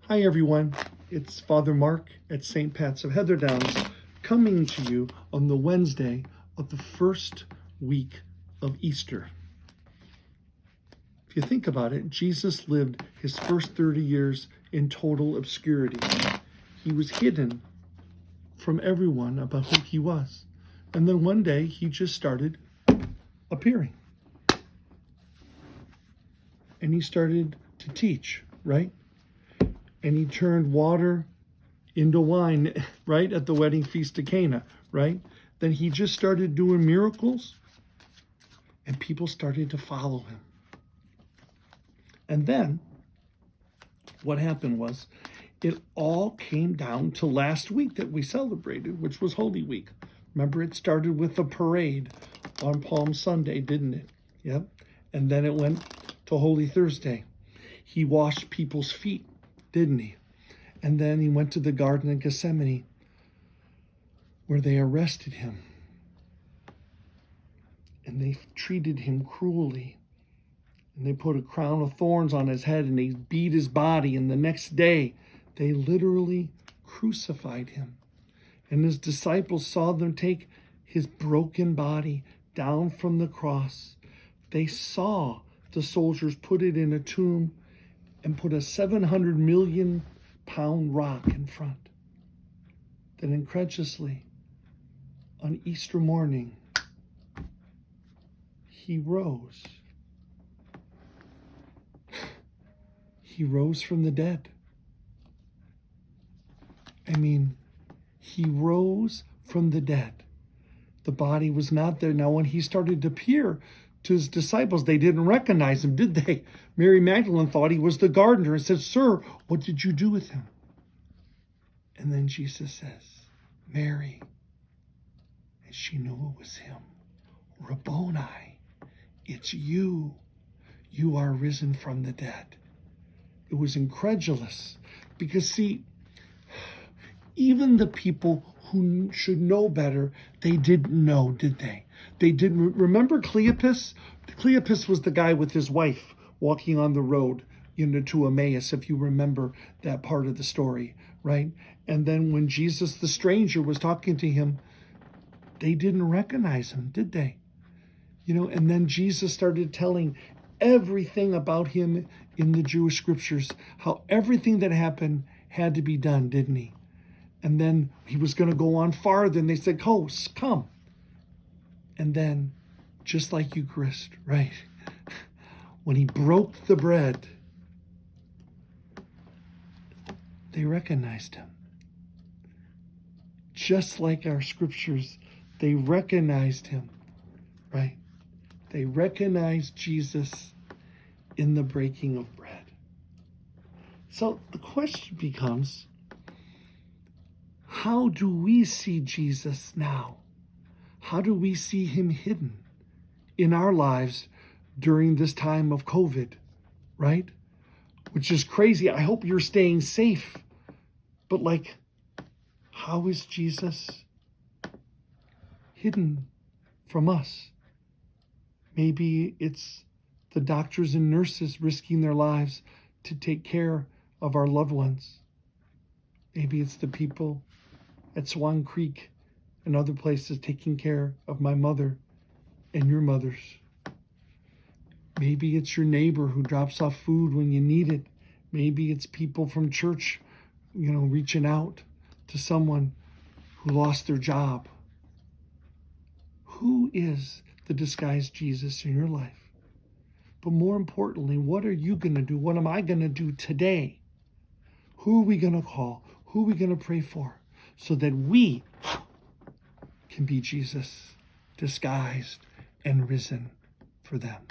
Hi everyone, it's Father Mark at St. Pat's of Heatherdowns coming to you on the Wednesday of the first week of Easter. If you think about it, Jesus lived his first 30 years in total obscurity. He was hidden from everyone about who he was. And then one day he just started appearing. And he started to teach, right? And he turned water into wine, right, at the wedding feast of Cana, right? Then he just started doing miracles, and people started to follow him. And then what happened was, it all came down to last week that we celebrated, which was Holy Week. Remember, it started with a parade on Palm Sunday, didn't it? Yep. And then it went to Holy Thursday. He washed people's feet, didn't he? And then he went to the Garden of Gethsemane, where they arrested him. And they treated him cruelly. And they put a crown of thorns on his head, and they beat his body. And the next day, they literally crucified him. And his disciples saw them take his broken body down from the cross. They saw the soldiers put it in a tomb and put a 700 million pound rock in front. Then incredulously, on Easter morning, he rose. He rose from the dead. I mean, he rose from the dead. The body was not there. Now, when he started to appear to his disciples, they didn't recognize him, did they? Mary Magdalene thought he was the gardener and said, "Sir, what did you do with him?" And then Jesus says, "Mary." And she knew it was him. "Rabboni, it's you. You are risen from the dead." It was incredulous because, see, even the people who should know better, they didn't know, did they? They didn't. Remember Cleopas? Cleopas was the guy with his wife walking on the road, to Emmaus, if you remember that part of the story, right? And then when Jesus, the stranger, was talking to him, they didn't recognize him, did they? And then Jesus started telling everything about him in the Jewish scriptures, how everything that happened had to be done, didn't he? And then he was going to go on farther, and they said, come. And then, just like Eucharist, right? When he broke the bread, they recognized him. Just like our scriptures, they recognized him, right? They recognized Jesus in the breaking of bread. So the question becomes, how do we see Jesus now? How do we see him hidden in our lives during this time of COVID, right? Which is crazy. I hope you're staying safe. But how is Jesus hidden from us? Maybe it's the doctors and nurses risking their lives to take care of our loved ones. Maybe it's the people at Swan Creek and other places taking care of my mother and your mothers. Maybe it's your neighbor who drops off food when you need it. Maybe it's people from church, reaching out to someone who lost their job. Who is the disguised Jesus in your life? But more importantly, what are you going to do? What am I going to do today? Who are we going to call? Who are we going to pray for? So that we can be Jesus disguised and risen for them.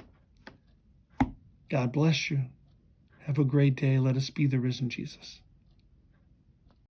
God bless you. Have a great day. Let us be the risen Jesus.